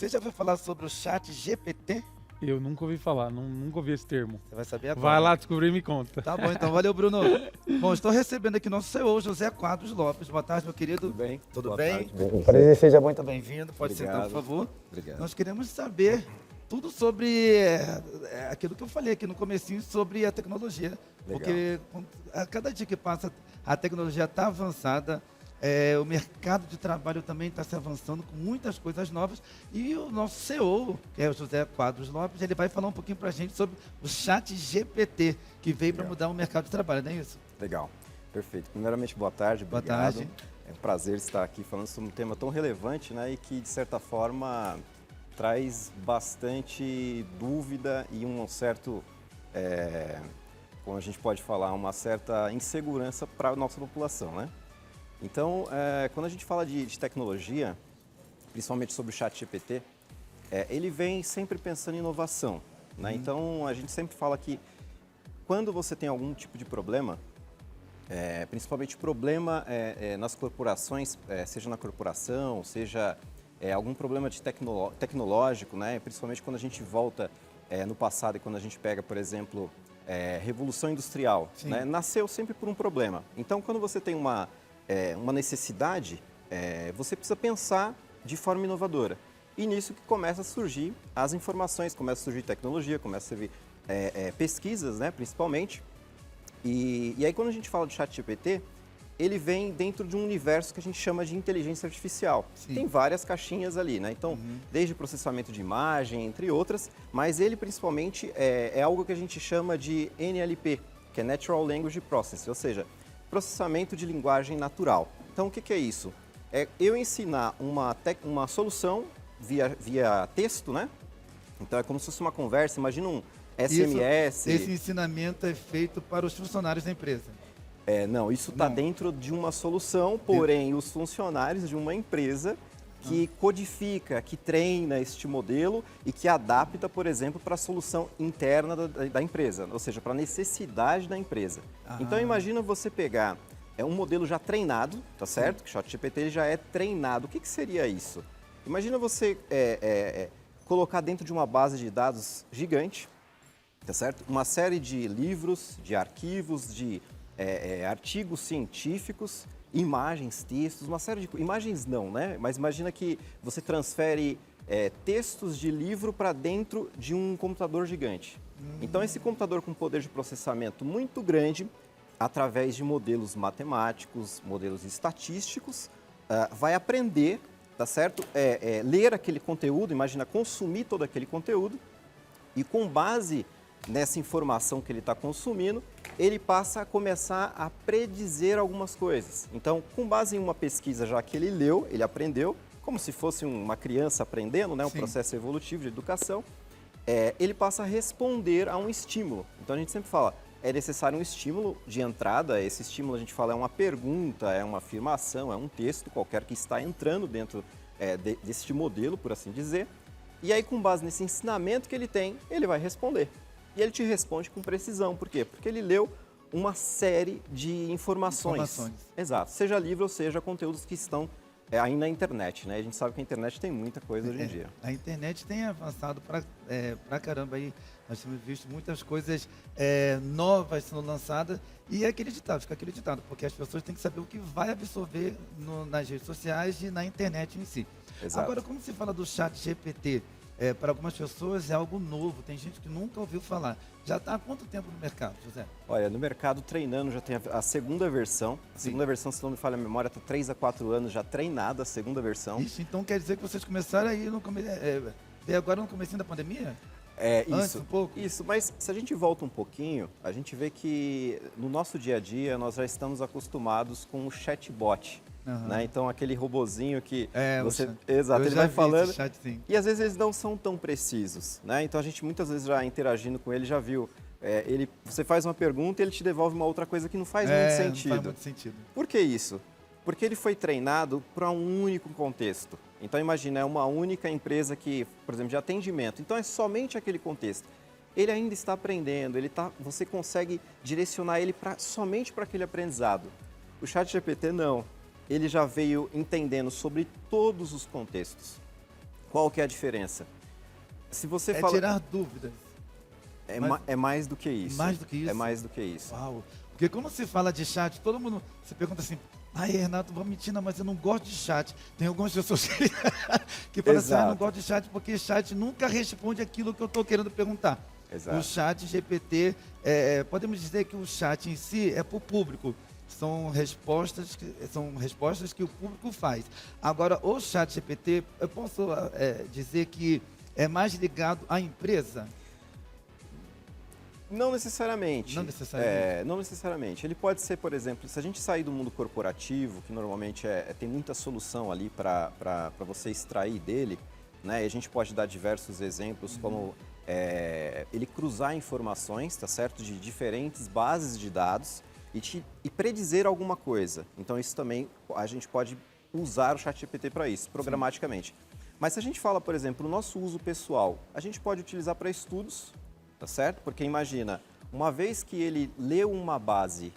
Você já ouviu falar sobre o chat GPT? Eu nunca ouvi falar, nunca ouvi esse termo. Você vai saber agora. Vai lá descobrir e me conta. Tá bom, então. Valeu, Bruno. Bom, estou recebendo aqui nosso CEO, José Quadros Lopes. Boa tarde, meu querido. Tudo bem? Tudo Boa bem? tarde. Prazer, seja muito bem-vindo. Pode Obrigado. sentar, por favor. Obrigado. Nós queremos saber tudo sobre aquilo que eu falei aqui no comecinho sobre a tecnologia. Legal. Porque a cada dia que passa, a tecnologia está avançada. O mercado de trabalho também está se avançando com muitas coisas novas. E o nosso CEO, que é o José Quadros Lopes, ele vai falar um pouquinho para a gente sobre o chat GPT, que veio para mudar o mercado de trabalho, não é isso? Legal, perfeito. Primeiramente, boa tarde, Boa obrigado. tarde. É um prazer estar aqui falando sobre um tema tão relevante, né, e que, de certa forma, traz bastante dúvida e um certo, como a gente pode falar, uma certa insegurança para a nossa população, né? Então, quando a gente fala de tecnologia, principalmente sobre o chat GPT, ele vem sempre pensando em inovação, né? Então, a gente sempre fala que quando você tem algum tipo de problema, principalmente problema nas corporações, seja na corporação, seja algum problema de tecnológico, né? Principalmente quando a gente volta no passado e quando a gente pega, por exemplo, Revolução Industrial, né? Nasceu sempre por um problema. Então, quando você tem uma necessidade, você precisa pensar de forma inovadora. E nisso que começa a surgir as informações, começa a surgir tecnologia, começa a surgir pesquisas, né, principalmente. E aí quando a gente fala de ChatGPT, ele vem dentro de um universo que a gente chama de inteligência artificial. Sim. Tem várias caixinhas ali, né? Então, desde processamento de imagem, entre outras, mas ele principalmente é algo que a gente chama de NLP, que é Natural Language Processing, ou seja, processamento de linguagem natural. Então, o que é isso? É eu ensinar uma solução via texto, né? Então, é como se fosse uma conversa, imagina um SMS. Esse ensinamento é feito para os funcionários da empresa. Não, isso está dentro de uma solução, porém, os funcionários de uma empresa que codifica, que treina este modelo e que adapta, por exemplo, para a solução interna da empresa, ou seja, para a necessidade da empresa. Então, imagina você pegar um modelo já treinado, tá certo? Que o ChatGPT ele já é treinado. O que seria isso? Imagina você colocar dentro de uma base de dados gigante, tá certo? Uma série de livros, de arquivos, de artigos científicos, imagens, textos, uma série de imagens não, né? Mas imagina que você transfere textos de livro para dentro de um computador gigante. Então esse computador com poder de processamento muito grande, através de modelos matemáticos, modelos estatísticos, vai aprender, tá certo? Ler aquele conteúdo, imagina consumir todo aquele conteúdo e com base nessa informação que ele está consumindo, ele passa a começar a predizer algumas coisas. Então, com base em uma pesquisa já que ele leu, ele aprendeu, como se fosse uma criança aprendendo, né, um processo evolutivo de educação, ele passa a responder a um estímulo. Então, a gente sempre fala, é necessário um estímulo de entrada, esse estímulo a gente fala é uma pergunta, é uma afirmação, é um texto qualquer que está entrando dentro deste modelo, por assim dizer, e aí, com base nesse ensinamento que ele tem, ele vai responder. E ele te responde com precisão. Por quê? Porque ele leu uma série de informações. Exato. Seja livro ou seja conteúdos que estão aí na internet, né? A gente sabe que a internet tem muita coisa hoje em dia. A internet tem avançado pra caramba aí. Nós temos visto muitas coisas novas sendo lançadas e fica acreditado, porque as pessoas têm que saber o que vai absorver nas redes sociais e na internet em si. Exato. Agora, como se fala do chat GPT, para algumas pessoas é algo novo, tem gente que nunca ouviu falar. Já está há quanto tempo no mercado, José? Olha, no mercado treinando já tem a segunda versão. A segunda versão, se não me falha a memória, está 3 a 4 anos já treinada a segunda versão. Isso, então quer dizer que vocês começaram aí agora no comecinho da pandemia? Antes, um pouco? Isso, mas se a gente volta um pouquinho, a gente vê que no nosso dia a dia nós já estamos acostumados com o chatbot. Né? Então, aquele robozinho que exato, ele vai falando chat, sim. e às vezes eles não são tão precisos, né? Então, a gente muitas vezes já interagindo com ele já viu, você faz uma pergunta e ele te devolve uma outra coisa que não faz muito sentido. Não faz muito sentido. Por que isso? Porque ele foi treinado para um único contexto. Então, imagina, é uma única empresa que, por exemplo, de atendimento. Então, é somente aquele contexto. Ele ainda está aprendendo, você consegue direcionar ele somente para aquele aprendizado. O ChatGPT não. Ele já veio entendendo sobre todos os contextos. Qual que é a diferença? Se você É fala... tirar dúvidas. É mais do que isso. Mais do que isso? É mais do que isso. Uau. Porque quando se fala de chat, todo mundo se pergunta assim, ai, Renato, vou mentir, não, mas eu não gosto de chat. Tem algumas pessoas que falam assim, ah, eu não gosto de chat porque chat nunca responde aquilo que eu estou querendo perguntar. Exato. O chat GPT, podemos dizer que o chat em si é para o público. São respostas que o público faz. Agora, o chat GPT, eu posso dizer que é mais ligado à empresa? Não necessariamente. Não necessariamente. Não necessariamente. Ele pode ser, por exemplo, se a gente sair do mundo corporativo, que normalmente tem muita solução ali para você extrair dele, né? E a gente pode dar diversos exemplos, como ele cruzar informações, tá certo? De diferentes bases de dados e predizer alguma coisa. Então, isso também a gente pode usar o ChatGPT para isso, programaticamente. Mas se a gente fala, por exemplo, o nosso uso pessoal, a gente pode utilizar para estudos, tá certo? Porque imagina, uma vez que ele leu uma base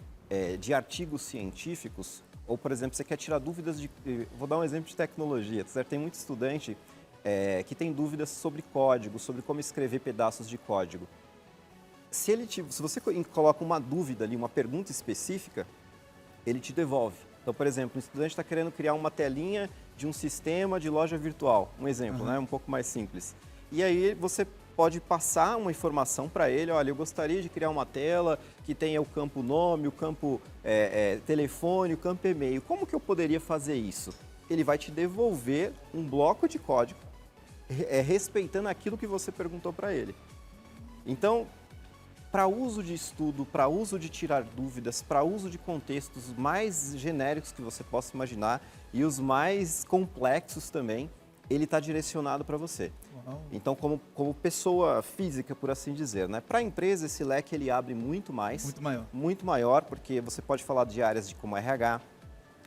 de artigos científicos, ou, por exemplo, você quer tirar dúvidas de... Vou dar um exemplo de tecnologia, tá certo? Tem muito estudante que tem dúvidas sobre código, sobre como escrever pedaços de código. Se você coloca uma dúvida ali, uma pergunta específica, ele te devolve. Então, por exemplo, um estudante está querendo criar uma telinha de um sistema de loja virtual, um exemplo, né? Um pouco mais simples. E aí você pode passar uma informação para ele, olha, eu gostaria de criar uma tela que tenha o campo nome, o campo telefone, o campo e-mail. Como que eu poderia fazer isso? Ele vai te devolver um bloco de código respeitando aquilo que você perguntou para ele. Então, para uso de estudo, para uso de tirar dúvidas, para uso de contextos mais genéricos que você possa imaginar e os mais complexos também, ele está direcionado para você. Uau. Então, como pessoa física, por assim dizer, né? Para a empresa, esse leque ele abre muito mais. Muito maior. Muito maior, porque você pode falar de áreas de como RH.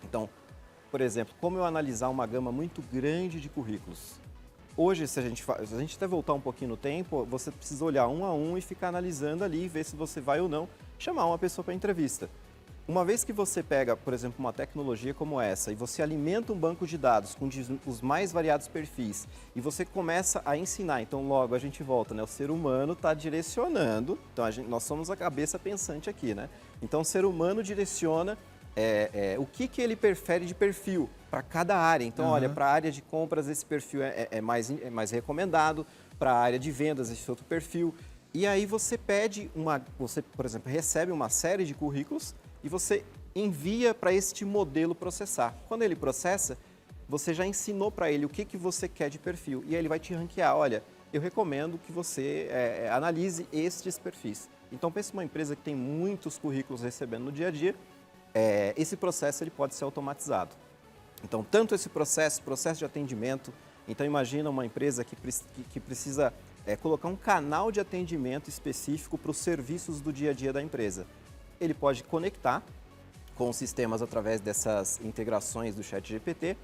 Então, por exemplo, como eu analisar uma gama muito grande de currículos. Hoje, se a gente até voltar um pouquinho no tempo, você precisa olhar um a um e ficar analisando ali e ver se você vai ou não chamar uma pessoa para entrevista. Uma vez que você pega, por exemplo, uma tecnologia como essa e você alimenta um banco de dados com os mais variados perfis e você começa a ensinar, então logo a gente volta, né? O ser humano está direcionando, então nós somos a cabeça pensante aqui, né? Então o ser humano direciona o que ele prefere de perfil para cada área. Então, olha, para a área de compras esse perfil é mais recomendado, para a área de vendas esse outro perfil. E aí você você, por exemplo, recebe uma série de currículos e você envia para este modelo processar. Quando ele processa, você já ensinou para ele o que você quer de perfil. E aí ele vai te ranquear, olha, eu recomendo que você analise estes perfis. Então, pense numa empresa que tem muitos currículos recebendo no dia a dia, esse processo ele pode ser automatizado. Então, tanto esse processo de atendimento, então imagina uma empresa que precisa colocar um canal de atendimento específico para os serviços do dia a dia da empresa. Ele pode conectar com os sistemas através dessas integrações do ChatGPT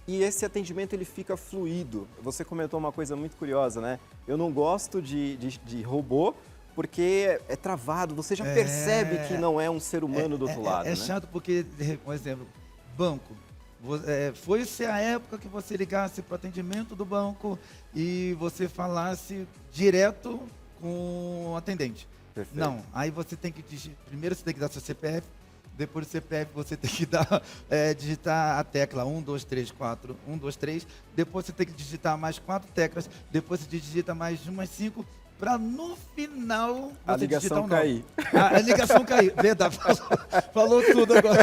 e esse atendimento ele fica fluido. Você comentou uma coisa muito curiosa, né? Eu não gosto de robô porque é travado, você já percebe que não é um ser humano do outro lado, né? Chato porque, por exemplo, banco. Foi-se a época que você ligasse para o atendimento do banco e você falasse direto com o atendente. Perfeito. Não, aí você tem que primeiro você tem que dar seu CPF, depois do CPF você tem que digitar a tecla 1, 2, 3, 4, 1, 2, 3, depois você tem que digitar mais 4 teclas, depois você digita mais umas 5, para no final a ligação cair. A ligação cair, verdade, falou tudo agora.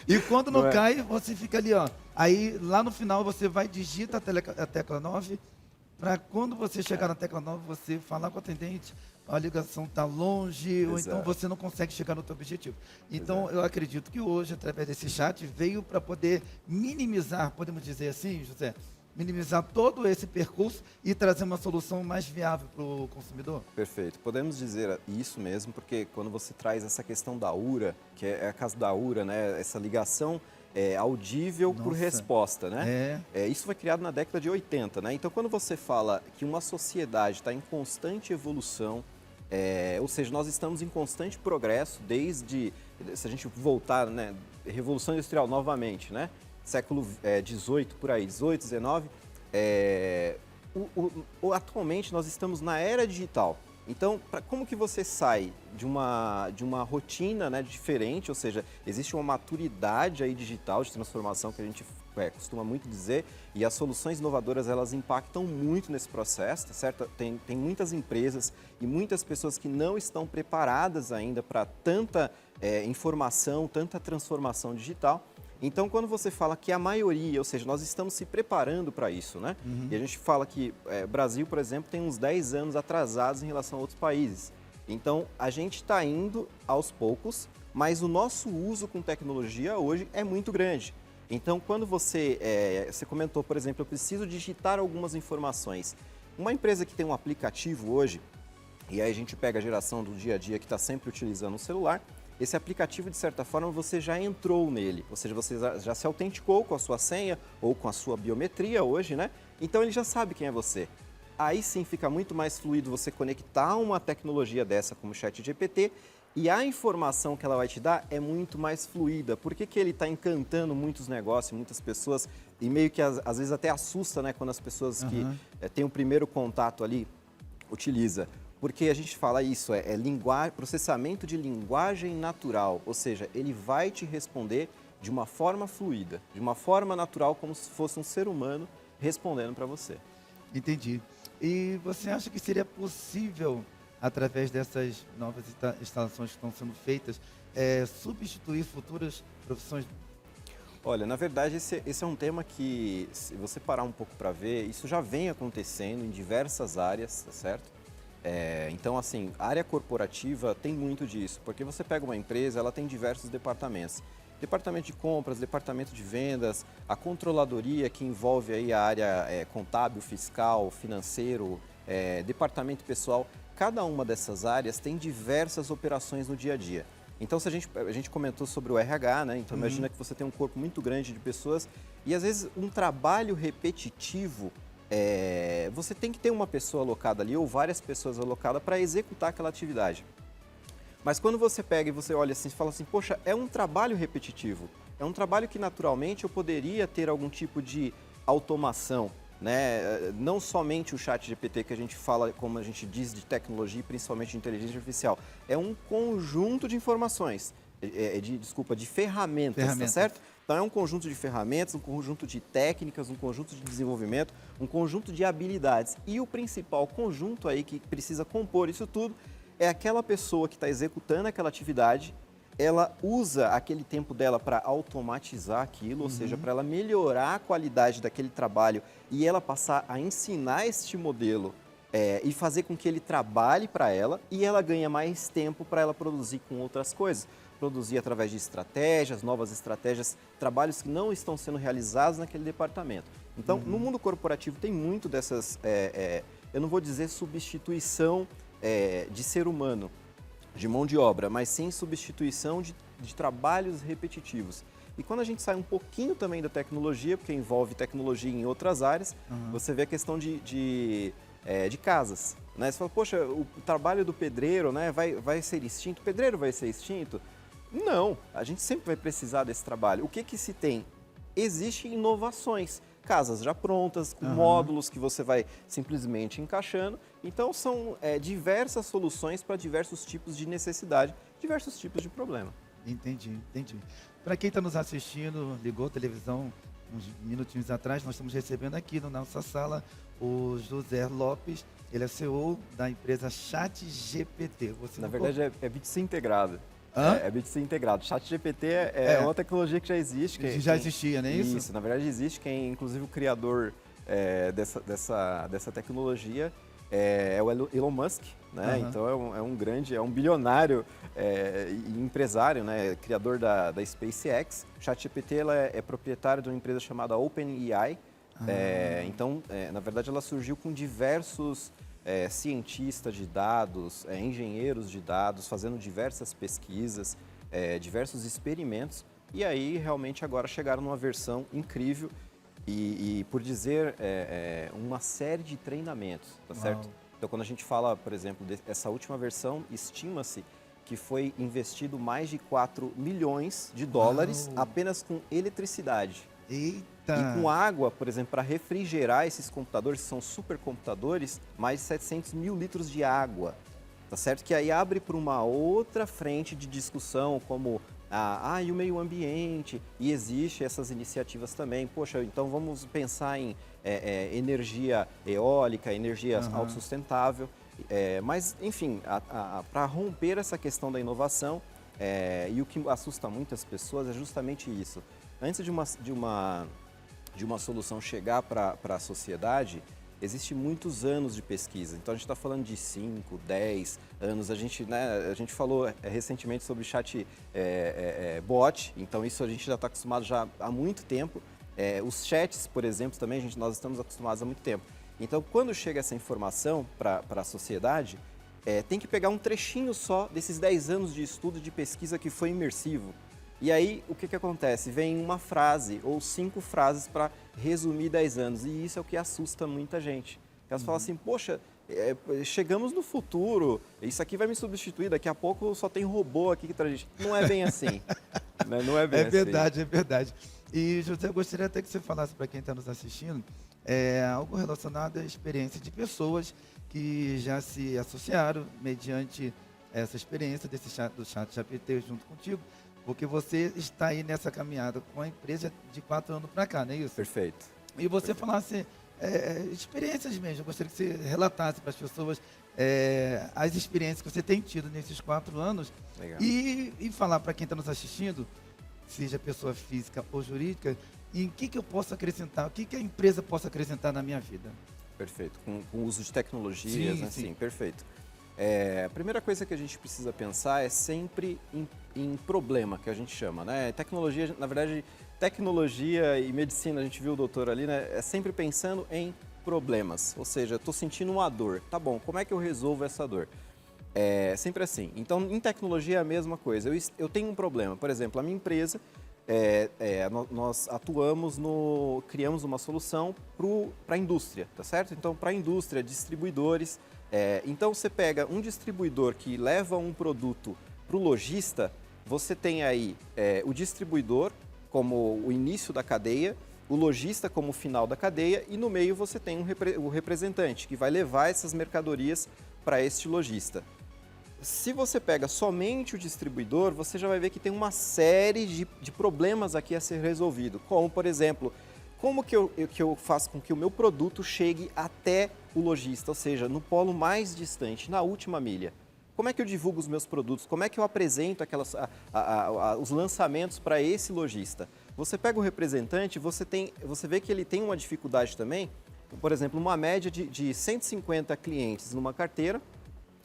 E quando não cai, você fica ali, ó. Aí lá no final você vai digita a tecla 9, para quando você chegar na tecla 9, você falar com o atendente, a ligação está longe, ou então você não consegue chegar no seu objetivo. Então, eu acredito que hoje, através desse chat, veio para poder minimizar, podemos dizer assim, José, minimizar todo esse percurso e trazer uma solução mais viável para o consumidor? Perfeito. Podemos dizer isso mesmo, porque quando você traz essa questão da URA, que é a casa da URA, né, essa ligação audível por resposta, né? Isso foi criado na década de 80, né? Então, quando você fala que uma sociedade está em constante evolução, ou seja, nós estamos em constante progresso desde, se a gente voltar, né, Revolução Industrial novamente, né? Século XVIII, por aí, 18, 19, atualmente nós estamos na era digital. Então, como que você sai de uma rotina, né, diferente, ou seja, existe uma maturidade aí digital de transformação que a gente costuma muito dizer, e as soluções inovadoras elas impactam muito nesse processo, tá certo? Tem muitas empresas e muitas pessoas que não estão preparadas ainda para tanta informação, tanta transformação digital. Então, quando você fala que a maioria, ou seja, nós estamos se preparando para isso, né? E a gente fala que o Brasil, por exemplo, tem uns 10 anos atrasados em relação a outros países. Então, a gente está indo aos poucos, mas o nosso uso com tecnologia hoje é muito grande. Então, quando você comentou, por exemplo, eu preciso digitar algumas informações. Uma empresa que tem um aplicativo hoje, e aí a gente pega a geração do dia a dia que está sempre utilizando o celular, esse aplicativo, de certa forma, você já entrou nele, ou seja, você já se autenticou com a sua senha ou com a sua biometria hoje, né? Então ele já sabe quem é você. Aí sim fica muito mais fluido você conectar uma tecnologia dessa como o ChatGPT e a informação que ela vai te dar é muito mais fluida. Por que ele está encantando muitos negócios, muitas pessoas e meio que às vezes até assusta, né, quando as pessoas que têm o primeiro contato ali utiliza? Porque a gente fala isso, processamento de linguagem natural, ou seja, ele vai te responder de uma forma fluida, de uma forma natural, como se fosse um ser humano respondendo para você. Entendi. E você acha que seria possível, através dessas novas instalações que estão sendo feitas, substituir futuras profissões? Olha, na verdade, esse é um tema que, se você parar um pouco para ver, isso já vem acontecendo em diversas áreas, tá certo? Então, assim, a área corporativa tem muito disso, porque você pega uma empresa, ela tem diversos departamentos. Departamento de compras, departamento de vendas, a controladoria que envolve aí a área contábil, fiscal, financeiro, departamento pessoal. Cada uma dessas áreas tem diversas operações no dia a dia. Então, se a gente comentou sobre o RH, né? Então, imagina que você tem um corpo muito grande de pessoas e, às vezes, um trabalho repetitivo, você tem que ter uma pessoa alocada ali ou várias pessoas alocadas para executar aquela atividade. Mas quando você pega e você olha assim e fala assim, poxa, é um trabalho repetitivo, é um trabalho que naturalmente eu poderia ter algum tipo de automação, né? Não somente o ChatGPT que a gente fala, como a gente diz, de tecnologia e principalmente de inteligência artificial, é um conjunto de informações, de ferramentas, tá certo? Então é um conjunto de ferramentas, um conjunto de técnicas, um conjunto de desenvolvimento, um conjunto de habilidades. E o principal conjunto aí que precisa compor isso tudo é aquela pessoa que está executando aquela atividade, ela usa aquele tempo dela para automatizar aquilo, ou seja, para ela melhorar a qualidade daquele trabalho e ela passar a ensinar este modelo e fazer com que ele trabalhe para ela e ela ganha mais tempo para ela produzir com outras coisas. Produzir através de estratégias, novas estratégias, trabalhos que não estão sendo realizados naquele departamento. Então, no mundo corporativo tem muito dessas, eu não vou dizer substituição de ser humano, de mão de obra, mas sim substituição de trabalhos repetitivos. E quando a gente sai um pouquinho também da tecnologia, porque envolve tecnologia em outras áreas, você vê a questão de casas. Né? Você fala, poxa, o trabalho do pedreiro, né, vai ser extinto? O pedreiro vai ser extinto? Não, a gente sempre vai precisar desse trabalho. O que se tem? Existem inovações, casas já prontas, com módulos que você vai simplesmente encaixando. Então, são diversas soluções para diversos tipos de necessidade, diversos tipos de problema. Entendi. Para quem está nos assistindo, ligou a televisão uns minutinhos atrás, nós estamos recebendo aqui na nossa sala o José Lopes, ele é CEO da empresa ChatGPT. Na verdade, é BTC integrado. É BTC integrado. ChatGPT é uma tecnologia que já existe. Já existia, não é isso? Isso, na verdade existe. Inclusive o criador dessa tecnologia é o Elon Musk, né? Então é um bilionário e empresário, né? Criador da SpaceX. ChatGPT ela é proprietário de uma empresa chamada OpenAI. Então, na verdade, ela surgiu com diversos cientistas de dados, engenheiros de dados, fazendo diversas pesquisas, diversos experimentos, e aí realmente agora chegaram numa versão incrível e por dizer, uma série de treinamentos, tá certo? Então, quando a gente fala, por exemplo, dessa última versão, estima-se que foi investido mais de 4 milhões de dólares apenas com eletricidade. Eita! Eita! E com água, por exemplo, para refrigerar esses computadores, que são supercomputadores, mais de 700 mil litros de água. Tá certo? Que aí abre para uma outra frente de discussão, como e o meio ambiente, e existe essas iniciativas também. Poxa, então vamos pensar em energia eólica, energia autossustentável. Mas, enfim, para romper essa questão da inovação, e o que assusta muitas pessoas é justamente isso. Antes de uma solução chegar para a sociedade, existe muitos anos de pesquisa. Então, a gente está falando de 5, 10 anos. A gente falou recentemente sobre chat bot, então isso a gente já está acostumado já há muito tempo. Os chats, por exemplo, também nós estamos acostumados há muito tempo. Então, quando chega essa informação para a sociedade, tem que pegar um trechinho só desses 10 anos de estudo, de pesquisa que foi imersivo. E aí, o que acontece? Vem uma frase ou 5 frases para resumir 10 anos. E isso é o que assusta muita gente. Elas falam assim, poxa, chegamos no futuro, isso aqui vai me substituir, daqui a pouco só tem robô aqui que traz gente. Não é bem assim. Né? Não é bem assim. É verdade. E, José, eu gostaria até que você falasse para quem está nos assistindo algo relacionado à experiência de pessoas que já se associaram mediante essa experiência do chat GPT junto contigo. Porque você está aí nessa caminhada com a empresa de 4 anos para cá, não é isso? Perfeito. E você falasse experiências mesmo. Eu gostaria que você relatasse para as pessoas as experiências que você tem tido nesses 4 anos. Legal. E falar para quem está nos assistindo, seja pessoa física ou jurídica, em que eu posso acrescentar, o que a empresa possa acrescentar na minha vida. Perfeito. Com o uso de tecnologias, sim, né? sim. Sim, perfeito. A primeira coisa que a gente precisa pensar é sempre em problema, que a gente chama, né? Tecnologia, na verdade, tecnologia e medicina, a gente viu o doutor ali, né? É sempre pensando em problemas, ou seja, estou sentindo uma dor. Tá bom, como é que eu resolvo essa dor? É sempre assim. Então, em tecnologia é a mesma coisa. Eu tenho um problema, por exemplo, a minha empresa, nós criamos uma solução para a indústria, tá certo? Então, para a indústria, distribuidores. Então, você pega um distribuidor que leva um produto para o lojista, você tem aí o distribuidor como o início da cadeia, o lojista como o final da cadeia e no meio você tem o representante que vai levar essas mercadorias para este lojista. Se você pega somente o distribuidor, você já vai ver que tem uma série de problemas aqui a ser resolvido, como, por exemplo, como que eu faço com que o meu produto chegue até o lojista, ou seja, no polo mais distante, na última milha. Como é que eu divulgo os meus produtos? Como é que eu apresento os lançamentos para esse lojista? Você pega o representante, você vê que ele tem uma dificuldade também, por exemplo, uma média de 150 clientes numa carteira,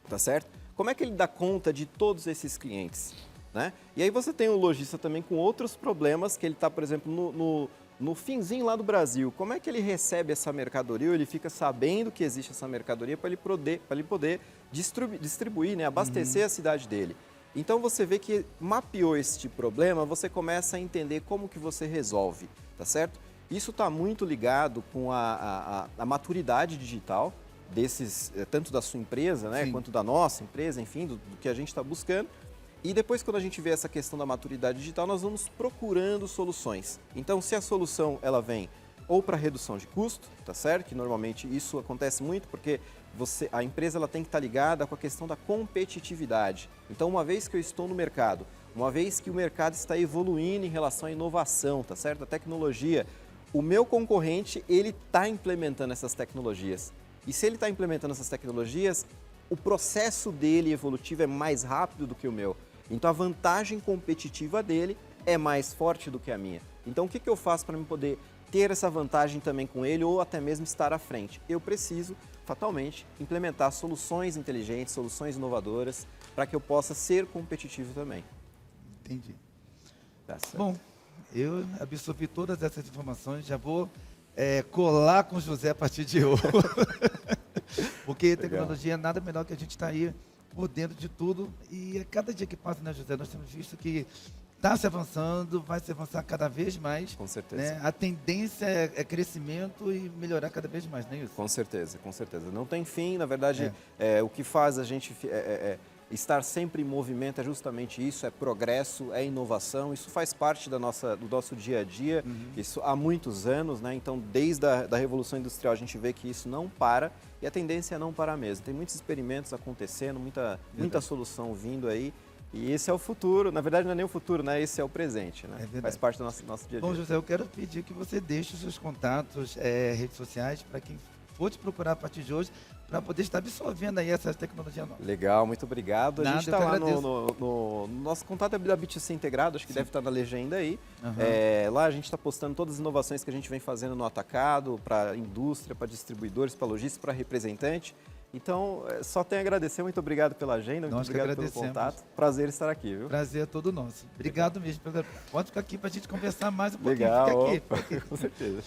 tá certo? Como é que ele dá conta de todos esses clientes? Né? E aí você tem o lojista também com outros problemas, que ele está, por exemplo, no finzinho lá do Brasil. Como é que ele recebe essa mercadoria? Ou ele fica sabendo que existe essa mercadoria para ele poder distribuir, né? Abastecer a cidade dele. Então você vê que mapeou este problema, você começa a entender como que você resolve, tá certo? Isso está muito ligado com a maturidade digital, tanto da sua empresa, né, quanto da nossa empresa, enfim, do que a gente está buscando. E depois, quando a gente vê essa questão da maturidade digital, nós vamos procurando soluções. Então, se a solução ela vem ou para redução de custo, tá certo? Que normalmente isso acontece muito porque a empresa ela tem que estar ligada com a questão da competitividade. Então, uma vez que eu estou no mercado, uma vez que o mercado está evoluindo em relação à inovação, tá certo? A tecnologia, o meu concorrente ele está implementando essas tecnologias. E se ele está implementando essas tecnologias, o processo dele evolutivo é mais rápido do que o meu. Então, a vantagem competitiva dele é mais forte do que a minha. Então, o que eu faço para poder ter essa vantagem também com ele ou até mesmo estar à frente? Eu preciso, fatalmente, implementar soluções inteligentes, soluções inovadoras, para que eu possa ser competitivo também. Entendi. Tá certo. Bom, eu absorvi todas essas informações, já vou colar com o José a partir de hoje. Porque tecnologia é nada melhor que a gente estar aí por dentro de tudo. E a cada dia que passa, né, José, nós temos visto que está se avançando, vai se avançar cada vez mais. Com certeza. Né? A tendência é crescimento e melhorar cada vez mais, não é isso? Com certeza, com certeza. Não tem fim, na verdade, o que faz a gente Estar sempre em movimento é justamente isso, é progresso, é inovação, isso faz parte do nosso dia a dia, isso há muitos anos, né? Então desde a da Revolução Industrial a gente vê que isso não para e a tendência é não parar mesmo. Tem muitos experimentos acontecendo, muita solução vindo aí. E esse é o futuro, na verdade não é nem o futuro, né? Esse é o presente, né? Faz parte do nosso dia a dia. Bom, José, eu quero pedir que você deixe os seus contatos, redes sociais, para quem for te procurar a partir de hoje, para poder estar absorvendo aí essa tecnologia nova. Legal, muito obrigado. Nada, A gente está eu que lá agradeço. no nosso contato é da B2C Integrado, acho que deve estar na legenda aí. Aham. Lá a gente está postando todas as inovações que a gente vem fazendo no atacado, para indústria, para distribuidores, para lojistas, para representante. Então, só tenho a agradecer, muito obrigado pela agenda, muito Nós que obrigado pelo agradecemos. contato. Prazer estar aqui, viu? Prazer é todo nosso. Obrigado mesmo. Pode ficar aqui para a gente conversar mais um pouquinho. Legal, Fica aqui. opa, com certeza.